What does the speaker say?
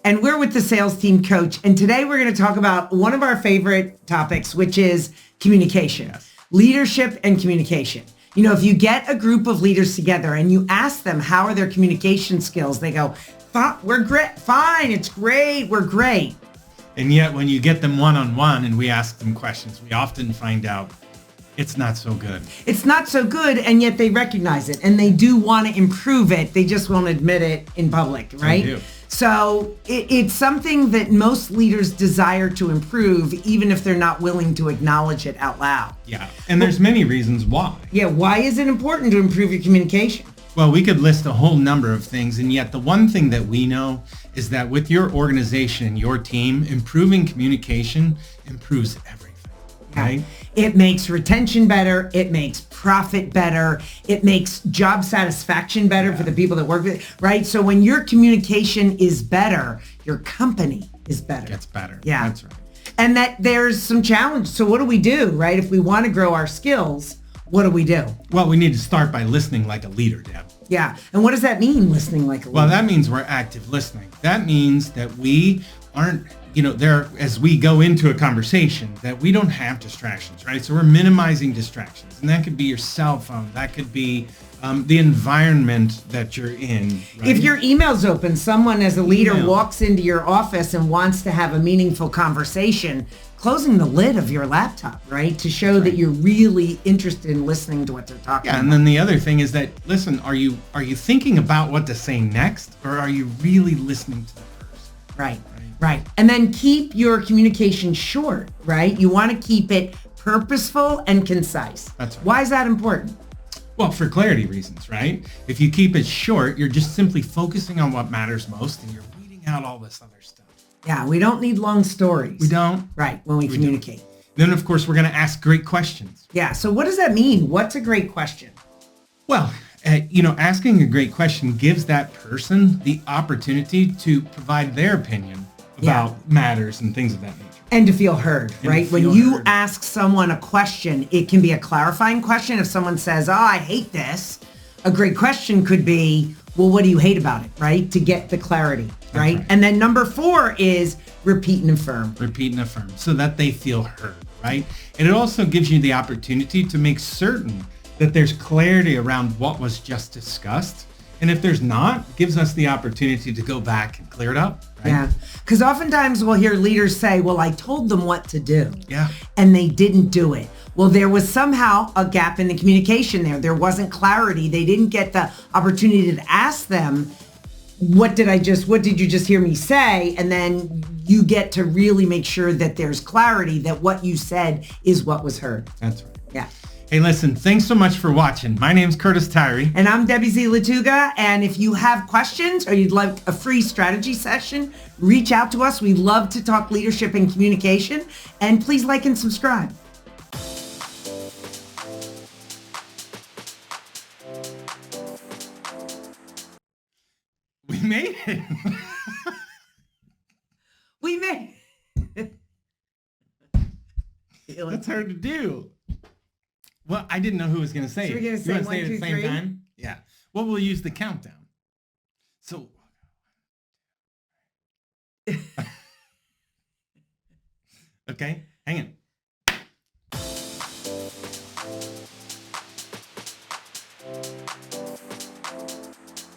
And we're with the sales team coach. And today we're going to talk about one of our favorite topics, which is communication, leadership and communication. You know, if you get a group of leaders together and you ask them, how are their communication skills? They go, we're great. Fine. It's great. We're great. And yet when you get them one-on-one and we ask them questions, we often find out it's not so good. It's not so good, and yet they recognize it, and they do want to improve it. They just won't admit it in public, right? They do. So it's something that most leaders desire to improve, even if they're not willing to acknowledge it out loud. Yeah, and there's many reasons why. Yeah, why is it important to improve your communication? Well, we could list a whole number of things, and yet the one thing that we know is that with your organization and your team, improving communication improves everything. Right? It makes retention better. It makes profit better. It makes job satisfaction better for the people that work with it, right? So when your communication is better, your company is better. Gets better. Yeah. That's right. And that there's some challenge. So what do we do, right? If we want to grow our skills, what do we do? Well, we need to start by listening like a leader, Deb. Yeah. And what does that mean, listening like a leader? Well, that means we're active listening. That means that we aren't, as we go into a conversation, that we don't have distractions, right? So we're minimizing distractions. And that could be your cell phone. That could be the environment that you're in. Right? If your email's open, someone as a leader walks into your office and wants to have a meaningful conversation, closing the lid of your laptop, right? To show that you're really interested in listening to what they're talking about. Yeah, and then the other thing is that, listen, are you thinking about what to say next, or are you really listening to the person? Right. And then keep your communication short, right? You want to keep it purposeful and concise. That's right. Why is that important? Well, for clarity reasons, right? If you keep it short, you're just simply focusing on what matters most, and you're weeding out all this other stuff. Yeah, we don't need long stories. We don't. Right, when we communicate. Then, of course, we're going to ask great questions. Yeah, so what does that mean? What's a great question? Well, asking a great question gives that person the opportunity to provide their opinion about matters and things of that nature. And to feel heard, right? When you ask someone a question, it can be a clarifying question. If someone says, I hate this, a great question could be, well, what do you hate about it, right? To get the clarity, right? And then number 4 is repeat and affirm. Repeat and affirm so that they feel heard, right? And it also gives you the opportunity to make certain that there's clarity around what was just discussed. And if there's not, it gives us the opportunity to go back and clear it up. Right? Yeah, because oftentimes we'll hear leaders say, well, I told them what to do. Yeah. And they didn't do it. Well, there was somehow a gap in the communication there. There wasn't clarity. They didn't get the opportunity to ask them, what did you just hear me say? And then you get to really make sure that there's clarity that what you said is what was heard. That's right. Yeah. Hey, listen, thanks so much for watching. My name's Curtis Tirey. And I'm Debbie Z. Lattuga. And if you have questions or you'd like a free strategy session, reach out to us. We love to talk leadership and communication. And please like and subscribe. We made it. We made it. That's hard to do. Well, I didn't know who was going to say it. So we're going to say 1, 2, 3? Time? Yeah. Well, we'll use the countdown. So. Okay, hang on.